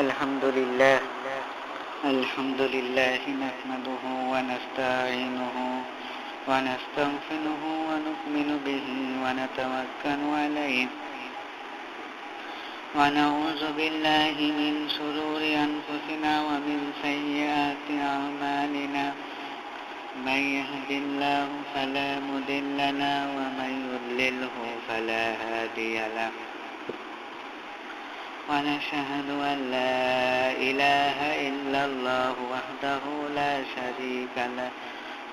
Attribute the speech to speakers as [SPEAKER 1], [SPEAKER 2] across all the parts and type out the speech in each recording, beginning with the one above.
[SPEAKER 1] الحمد لله نحمده ونستعينه ونستغفره ونؤمن به ونتوكل عليه ونعوذ بالله من شرور أنفسنا ومن سيئات أعمالنا من يهد الله فلا مضل له ومن يضلله فلا هادي له ونشهد أن لا إله إلا الله وحده لا شريك له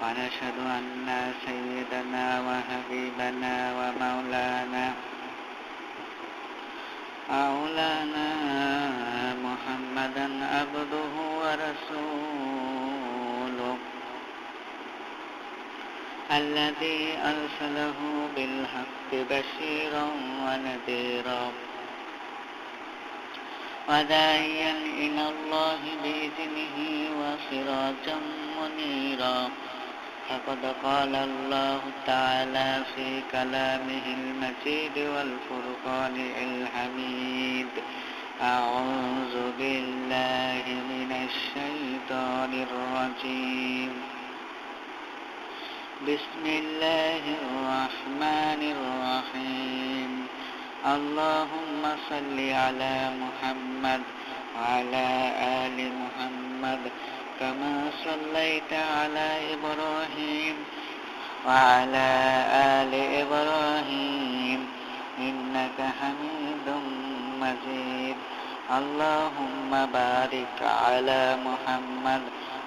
[SPEAKER 1] ونشهد أن سيدنا وحبيبنا ومولانا محمدا عبده ورسوله الذي أرسله بالحق بشيرا ونذيرا وداعيا إلى الله بإذنه وسراجا منيرا فقد قال الله تعالى في كلامه المجيد والفرقان الحميد أعوذ بالله من الشيطان الرجيم بسم الله الرحمن الرحيم اللهم صل على محمد وعلى آل محمد كما صليت على إبراهيم وعلى آل إبراهيم إنك حميد مجيد اللهم بارك على محمد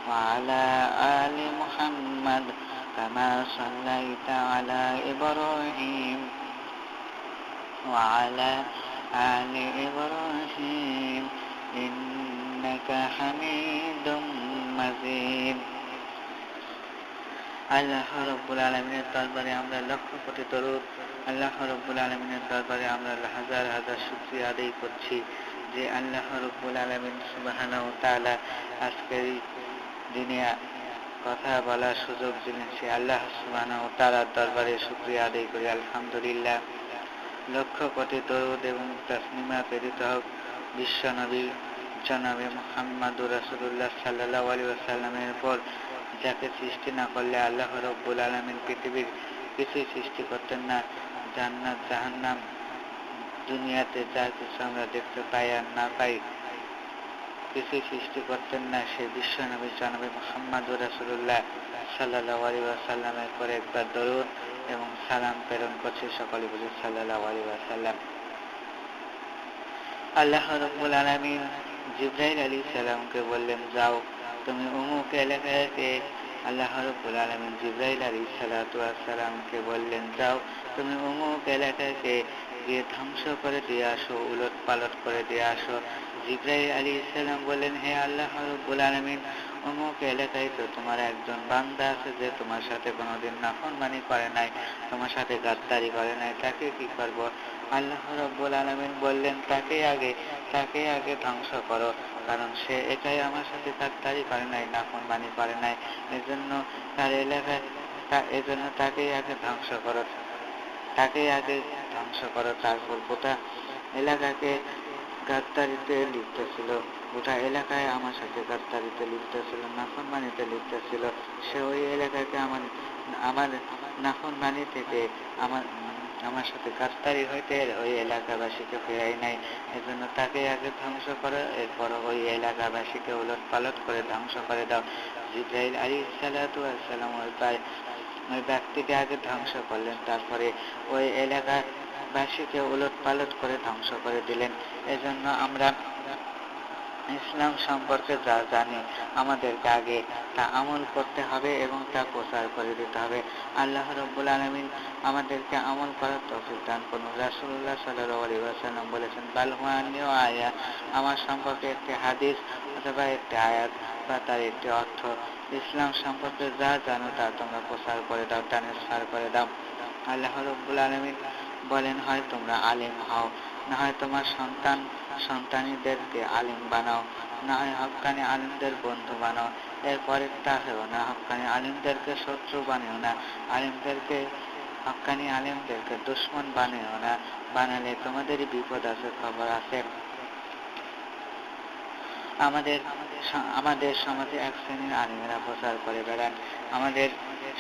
[SPEAKER 1] وعلى آل محمد كما صليت على إبراهيم وعلى آل إبراهيم إنك حميد مجيد আল্লাহ রাব্বুল আলামিনের দরবারে আমরা লক্ষ কোটি দরুদ, আল্লাহ রাব্বুল আলামিনের দরবারে আমরা হাজার হাজার শুকরিয়া আদায় করছি যে আল্লাহ রাব্বুল আলামিন সুবহানাহু ওয়া তাআলা আজকের দিনে কথা বলার সুযোগ দিলেন। সে আল্লাহ সুবহানাহু ওয়া তাআলার দরবারে শুকরিয়া আদায় করি আলহামদুলিল্লাহ। লক্ষ কোটি দরুদ এবং তাসলিমা প্রেরিত হোক বিশ্বনবী জনাবে মুহাম্মদুর রাসূলুল্লাহ সাল্লাল্লাহু আলাইহি ওয়াসাল্লামের উপর, যাকে সৃষ্টি না করলে আল্লাহ রাব্বুল আলামিন পৃথিবীর কিছুই সৃষ্টি করতেন না। জান্নাত জাহান্নাম দুনিয়াতে যা কিছু আমরা দেখতে পাই আর না পাই কিছুই সৃষ্টি করতেন না। সেই বিশ্বনবী জনাবে মুহাম্মদুর রাসূলুল্লাহ সাল্লাল্লাহু আলাইহি ওয়াসাল্লামের পরে একবার দরুদ এবং সালাম প্রেরণ করছি। সকলে বলি সাল্লাল্লাহু আলাইহি ওয়াসাল্লাম। আল্লাহ রাব্বুল আলামিন জিবরাইল আলাইহিস সালামকে বললেন, যাও তুমি অমুক এলাকাতে। আল্লাহ রাব্বুল আলামিন জিবরাইল আলাইহিস সালামকে বললেন, যাও তুমি অমুক এলাকাকে গিয়ে ধ্বংস করে দিয়ে আসো, উলট পালট করে দিয়ে আসো। জিবরাইল আলাইহিস সালাম বললেন, হে আল্লাহ রাব্বুল আলামিন, অমুক এলাকায় তো তোমার একজন বান্দা আছে যে তোমার সাথে কোনোদিন নাফরমানি করে নাই, তোমার সাথে গাদ্দারি করে নাই, তাকে কি করব? আল্লাহ রাব্বুল আলামিন বললেন, তাকে আগে ধ্বংস করো, কারণ সে একাই আমার সাথে গাদ্দারি করে নাই, নাফরমানি করে নাই, এজন্য তার এলাকায় এজন্য তাকেই আগে ধ্বংস করো, তারপর গোটা এলাকাকে গাদ্দারিতে লিপ্ত ছিল, গোটা এলাকায় আমার সাথে গাদ্দারিতে লিপ্ত ছিল, নাফরমানিতে লিপ্ত ছিল। সে ওই এলাকাকে আমার নাফরমানি থেকে আমার সাথে গাদ্দারি হইতে ওই এলাকাবাসীকে ফেরাই নাই, এজন্য তাকে আগে ধ্বংস করো, এরপর ওই এলাকাবাসীকে উলট পালট করে ধ্বংস করে দাও। জিবরাইল আলাইহিস সালাম ওই ব্যক্তিকে আগে ধ্বংস করলেন, তারপরে ওই এলাকাবাসীকে উলট পালট করে ধ্বংস করে দিলেন। এজন্য আমরা ইসলাম সম্পর্কে যা জানি আমাদেরকে আগে তা আমল করতে হবে এবং তা প্রচার করে দিতে হবে। আল্লাহ রাব্বুল আলামিন আমাদেরকে আমল করার তৌফিক দান করুন। রাসূলুল্লাহ সাল্লাল্লাহু আলাইহি ওয়াসাল্লাম বলেছেন, বাল হুয়া আন্নী আয়াত, আমার সম্পর্কে একটি হাদিস অথবা একটি আয়াত বা তার একটি অর্থ। ইসলাম সম্পর্কে যা জানো তা তোমরা প্রচার করে দাও, ট্রান্সফার করে দাও। আল্লাহ রাব্বুল আলামিন বলেন, হয় তোমরা আলেম হও, না হয় তোমার সন্তানীদেরকে আলেম বানাও, না হয় হক্কানি আলেমদের বন্ধু বানাও। এরপরে তা হেও না, হক্কানি আলেমদেরকে শত্রু বানিও না, হক্কানি আলেমদেরকে দুশমন বানিও না, বানালে তোমাদেরই বিপদ আছে, খবর আছে। আমাদের আমাদের সমাজে এক শ্রেণীর আলেমেরা প্রচার করে বেড়ান, আমাদের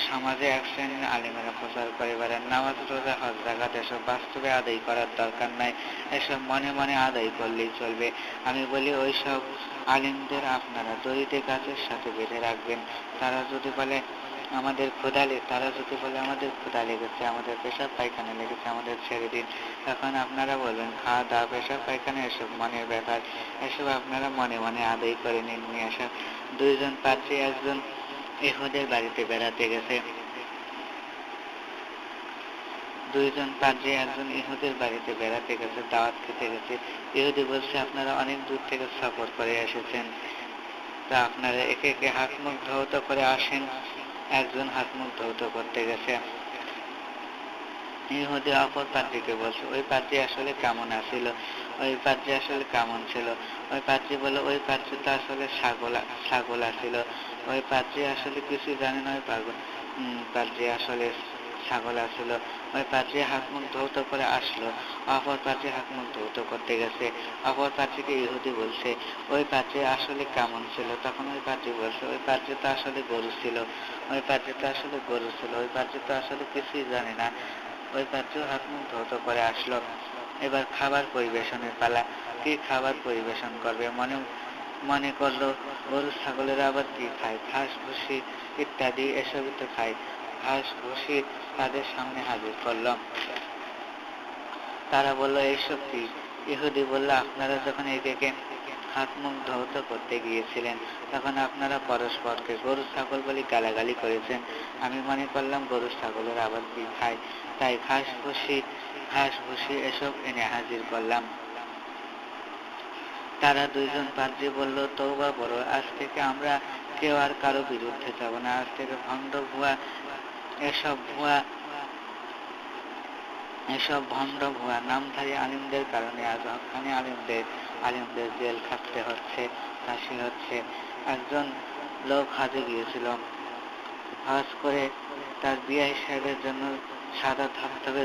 [SPEAKER 1] সমাজে এক শ্রেণীর আলেমেরা প্রচার করে বেড়ান নামাজ রোজা হজ জাকাত এসব বাস্তবে আদায় করার দরকার নাই, এসব মনে মনে আদায় করলেই চলবে। আমি বলি ওই সব আলেমদের আপনারা দড়িতে গাছের সাথে বেঁধে রাখবেন। তারা যদি বলে আমাদের ক্ষুধা লেগেছে, আমাদের পেশাব পায়খানা লেগেছে, আমাদের ছেড়ে দিন, তখন আপনারা বলবেন খাওয়া দাওয়া পেশাব পায়খানা এসব মনের ব্যাপার, এসব আপনারা মনে মনে আদায় করে নিন। নিয়ে আসা দুইজন পাত্রী একজন ইহুদের বাড়িতে বেড়াতে গেছে, দাওয়াত খেতে গেছে। ইহুদি বলছে আপনারা অনেক দূর থেকে সফর করে এসেছেন, তা আপনারা একে একে হাত মুখ ধৌত করে আসেন। একজন হাত মুখ ধৌত করতে গেছে, ইহুদি অপর পাত্রীকে বলছে ওই পাত্রী আসলে কেমন ছিল। ওই পাত্রী বলে ওই পাত্রী তো আসলে ছাগল ছিল, ওই পাত্রী আসলে কিছু জানে না, ওই পাত্রী আসলে ছাগল ছিল। ওই পাত্রী হাত মুখ ধৌত করে আসলো, অপর পাত্রী হাত মুখ ধৌত করতে গেছে। অপর পাত্রীকে ইহুদি বলছে ওই পাত্রী আসলে কেমন ছিল। তখন ওই পাত্রী বলছে ওই পাত্রী তো আসলে গরু ছিল, ওই পাত্রী তো আসলে কিছুই জানে না। ওই পাত্রীও হাত মুখ ধৌত করে আসলো। এবার খাবার পরিবেশনের পালা। কি খাবার পরিবেশন করবে মনে করলো গরু ছাগলের আবার কি খায়, ঘাস ভুসি ইত্যাদি এসবই তো খায়। ঘাস ভুসি তাদের সামনে হাজির করলাম। তারা বলল এইসব কি? ইহুদি বলল আপনারা যখন একে হাত মুখ ধৌত করতে গিয়েছিলেন তখন আপনারা পরস্পরকে গরু ছাগল বলে গালাগালি করেছেন। আমি মনে করলাম গরু ছাগলের আবার কি খায়, তাই ঘাস ভুসি এসব এনে হাজির করলাম। তারা দুইজন পাদ্রী বলল তওবা বড়, আজ থেকে আমরা কেউ আর কারো বিরুদ্ধে যাব না। আজ থেকে ভণ্ড ভুয়া নামধারী আলিমদের কারণে আজ হক্কানি আলিমদের জেল খাটতে হচ্ছে, ফাঁসি হচ্ছে। একজন লোক হজে গিয়েছিল, হজ করে তার বিআই সাহেবের জন্য সাদা ধবধবে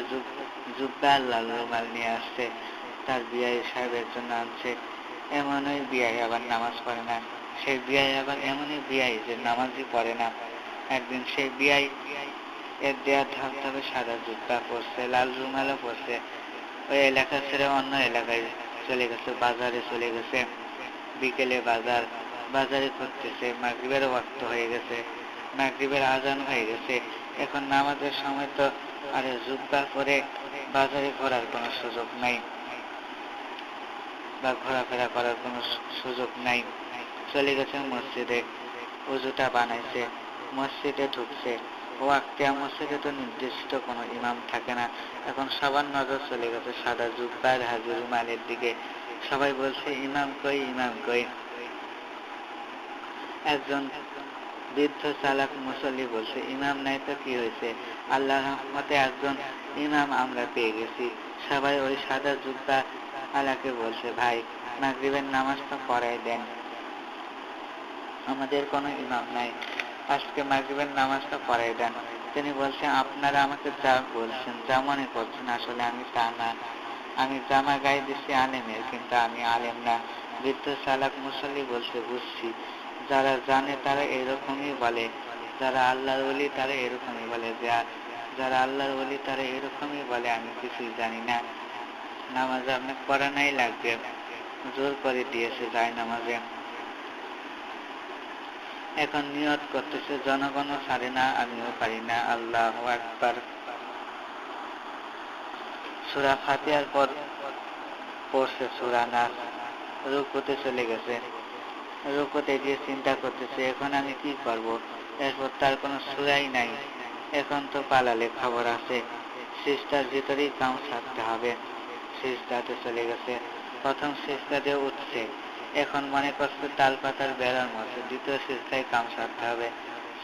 [SPEAKER 1] জুব্বা আর লাল রুমাল নিয়ে আসছে। তার বিআই সাহেবের জন্য আনছে। এমনই বিআই আবার নামাজ পড়ে না, সেই বিআই আবার এমনই বিআই যে নামাজই পড়ে না। একদিন সেই বিআই এর দেয়া ধবধবে সাদা জুব্বা পরছে, লাল রুমালও পরছে। ওই এলাকা ছেড়ে অন্য এলাকায় চলে গেছে, বাজারে চলে গেছে। বিকেলে বাজারে ঘুরতেছে, মাগরিবের ওয়াক্ত হয়ে গেছে, মাগরিবের আজান হয়ে গেছে। এখন নামাজের সময় তো আর জুব্বা পরে বাজারে ঘোরার কোনো সুযোগ নাই বা ঘোরাফেরা করার কোনো সুযোগ নাই। চলে গেছে মসজিদে, ওযুটা বানাইছে, মসজিদে ঢুকছে। ওয়াক্তিয়া মসজিদে তো নির্দিষ্ট কোনো ইমাম থাকে না। এখন সবার নজর চলে গেছে সাদা জুব্বার হাজি রুমালের দিকে। সবাই বলছে ইমাম কই। একজন বৃদ্ধ চালাক মুসল্লি বলছে ইমাম নাই তো কি হয়েছে, আল্লাহর রহমতে একজন ইমাম আমরা পেয়ে গেছি। সবাই ওই সাদা জুব্বা আলাকে বলছে ভাই মাগরিবের নামাজটা পড়াই দেন, আমাদের কোনো ইমাম নাই, আজকে মাগরিবের নামাজটা পড়াই দেন। তিনি বলছেন আপনারা আমাকে যা বলছেন, যা মনে করছেন, আসলে আমি তা না। আমি জামা গায়ে দিচ্ছি আলেমের, কিন্তু আমি আলেম না। বৃদ্ধ চালাক মুসল্লি বলছে বুঝছি, যারা জানে তারা এরকমই বলে, যারা আল্লাহর ওলি তারা এরকমই বলে, আমি কিছুই জানি না। নামাজ আপনার পড়ানোই লাগবে, জোর করে দিয়েছে যায় নামাজে। এখন নিয়ত করতেছে জনগণও ছাড়ে না, আমিও পারি না। আল্লাহু আকবার। সূরা ফাতিহার পর পড়ছে সূরা নাস, রুকুতে চলে গেছে। রুকুতে গিয়ে চিন্তা করতেছে এখন আমি কি করব, এরপর তার কোনো সূরাই নাই। এখন তো পালালে খবর আছে, সিজদার ভিতরেই কাম ছাড়তে হবে। সিজদাতে চলে গেছে, প্রথম সিজদা দিয়ে উঠছে। এখন মনে করছে তাল পাতার বেড়ার মতো দ্বিতীয় সিজদায় কাম ছাড়তে হবে।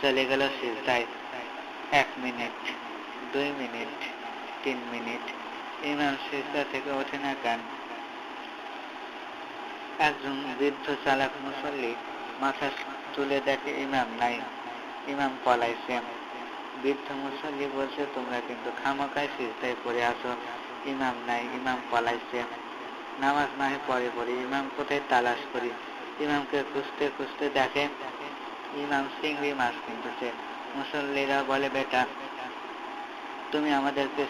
[SPEAKER 1] চলে গেল সিজদায়। 1 মিনিট, 2 মিনিট, 3 মিনিট, ইমাম সিজদা থেকে ওঠে না কেন? একজন বৃদ্ধ চালাক মুসল্লি মাথা তুলে দেখে ইমাম নাই, ইমাম পলাইছে। বৃদ্ধ মুসল্লি বলছে তোমরা কিন্তু খামোকায় সিজদায় পড়ে আছো, ইমাম নাই, ইমাম পলাইছে। নামাজ নাহে পরে ইমাম কোথায় তালাশ করি। ইমামকে খুঁজতে খুঁজতে দেখে ইমাম চিংড়ি মাছ কিনতেছে। মুসল্লিরা বলে, বেটা তুমি আমাদেরকে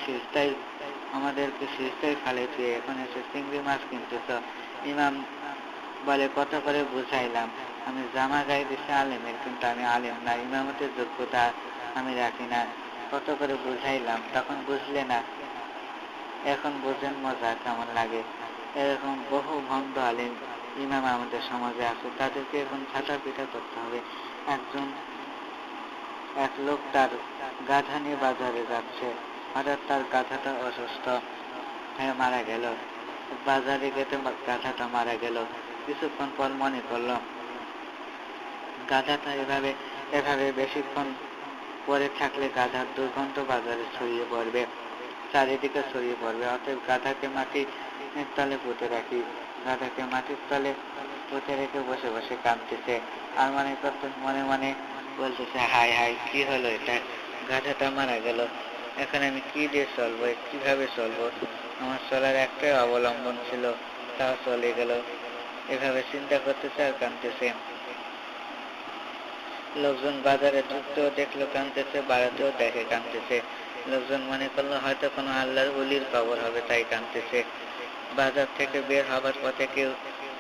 [SPEAKER 1] সিজদায় ফালাইতে এখন এসে চিংড়ি মাছ কিনতেছ। ইমাম বলে, কত করে বুঝাইলাম, আমি জামা গায়ে দিছি আলেমের, কিন্তু আমি আলেম না, ইমামতের যোগ্যতা আমি রাখি না, কত করে বুঝাইলাম, তখন বুঝলে না, এখন বোঝেন মজা কেমন লাগে। এরকম বহু ভণ্ড আলেম ইমাম আমাদের সমাজে আছে, তাদেরকে এখন ছাটা পিটা করতে হবে। এক লোক তার গাধা নিয়ে বাজারে যাচ্ছে, হঠাৎ তার গাধাটা অসুস্থ হয়ে মারা গেল। বাজারে গেতে গাধাটা মারা গেল। কিছুক্ষণ পর মনে করল, গাধাটা এভাবে বেশিক্ষণ পরে থাকলে গাধার দুর্গন্ধ বাজারে ছড়িয়ে পড়বে, চারিদিকে ছড়িয়ে পড়বে। অতএব গাধাকে মাটির তলে পুঁতে রাখি। গাধাকে মাটির তলে পুঁতে রেখে বসে বসে কাঁদতেছে, আর মনে মনে বলতেছে, হায় হায়, কি হলো এটা, গাধাটা মারা গেল, এখন আমি কি দিয়ে চলবো, কিভাবে চলবো, আমার চলার একটাই অবলম্বন ছিল, তাও চলে গেল। এভাবে চিন্তা করতেছে আর কাঁদতেছে। লোকজন বাজারে ঢুকতেও দেখলো কাঁদতেছে, বাড়াতেও দেখে কাঁদতেছে। লোকজন মনে করলো হয়তো কোনো আল্লাহর ওলির কবর হবে, তাই কাঁদতেছে। বাজার থেকে বের হবার পথে কেউ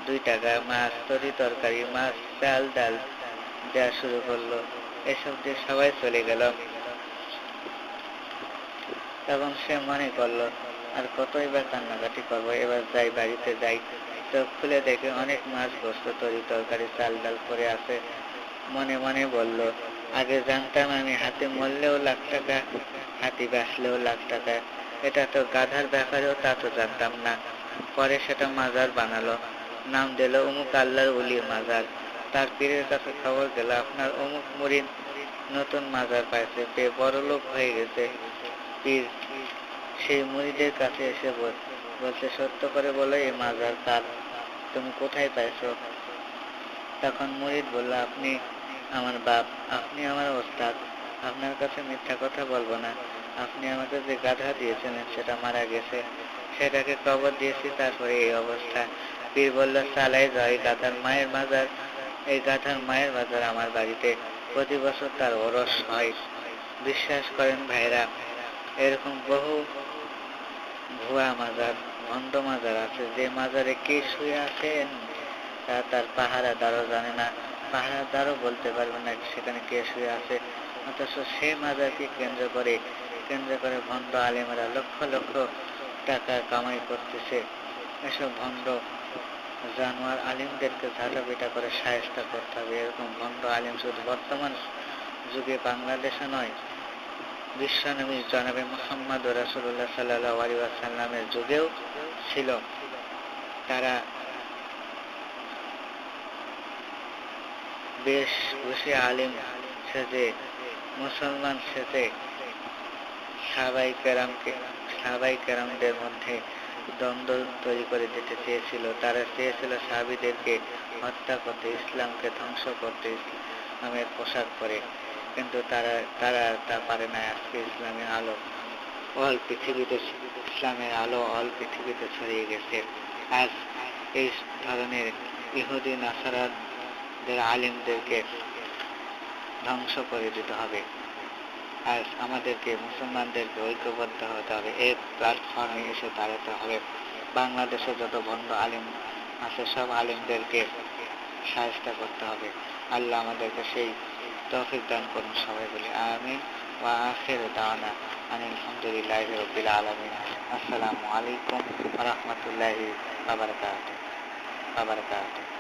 [SPEAKER 1] 2 টাকা মাছ, তরি তরকারি, মাছ, চাল, ডাল দেওয়া শুরু করলো। এসব দিয়ে সবাই চলে গেল। তখন সে মনে করলো, আর কতই বা কান্নাকাটি করবো, এবার যাই, বাড়িতে যাই। চোখ খুলে দেখে অনেক মাছ, গোস্ত, তরি তরকারি, চাল ডাল পড়ে আছে। মনে মনে বলল, আগে জানতাম আমি হাতে মরলেও লাখ টাকা, হাতি বাঁচলেও লাখ টাকা, এটা তো গাধার ব্যাপারেও তা তো জানতাম না। পরে সেটা মাজার বানালো, নাম দিল অমুক আল্লাহর ওলির মাজার। তার পীরের কাছে খবর গেল, আপনার অমুক মুরিদ নতুন মাজার পাইছে, পেয়ে বড় লোক হয়ে গেছে। পীর সেই মুরিদের কাছে এসে বলছে, সত্য করে বলো, এই মাজার কার, তুমি কোথায় পাইছো? তখন মুরিদ বলল, আপনি আমার বাপ, আপনি আমার ওস্তাদ, আপনার কাছে মিথ্যা কথা বলবো না। আপনি আমাকে যে গাধা দিয়েছিলেন সেটা মারা গেছে, সেটাকে কবর দিয়েছি, তারপরে এই অবস্থা। পীর বলল, চালাই যাও, এই গাধার মায়ের বাজার আমার বাড়িতে, প্রতি বছর তার ওরস হয়। বিশ্বাস করেন ভাইরা, এরকম বহু ভুয়া মাজার, ভণ্ড মাজার আছে, যে মাজারে কে শুয়ে আছেন তা তার পাহারাদারও জানে না, পাহারাদারও বলতে পারবে না সেখানে কে শুয়ে আছে। অথচ সে মাজারকে কেন্দ্র করে ভণ্ড আলেমেরা লক্ষ লক্ষ টাকা কামাই করতেছে। এসব ভণ্ড জানোয়ার আলিমদেরকে ঝাঁটাপিটা করে শায়েস্তা করতে হবে। এরকম ভণ্ড আলিম শুধু বর্তমান যুগে বাংলাদেশে নয়, বিশ্বনবী জনাবে মুহাম্মদ রাসূলুল্লাহ সাল্লাল্লাহু আলাইহি ওয়াসাল্লামের যুগেও ছিল। তারা বেশ বসে আলিম সেজে, মুসলমান সেজে সাহাবায়ে কেরামদের মধ্যে দ্বন্দ্ব তৈরি করে দিতে চেয়েছিল। তারা চেয়েছিল সাহাবীদেরকে হত্যা করতে, ইসলামকে ধ্বংস করতে, ইসলামের পোশাক পরে, কিন্তু তারা তা পারে না। আজকে ইসলামের আলো অল পৃথিবীতে ছড়িয়ে গেছে। আজ এই ধরনের ইহুদি নাসারাদের আলিমদেরকে ধ্বংস করে দিতে হবে। আজ আমাদেরকে, মুসলমানদেরকে ঐক্যবদ্ধ হতে হবে, এই প্ল্যাটফর্মে এসে দাঁড়াতে হবে। বাংলাদেশে যত ভণ্ড আলিম আছে সব আলিমদেরকে শায়েস্তা করতে হবে। আল্লাহ আমাদেরকে সেই তৌফিক দান করুন, সবাই বলি আমিন। ওয়া আখিরু দাওয়ানা আনিল হামদুলিল্লাহি রাব্বিল আলামিন। আসসালামু আলাইকুম ওয়া রাহমাতুল্লাহি ওয়া বারাকাতুহু।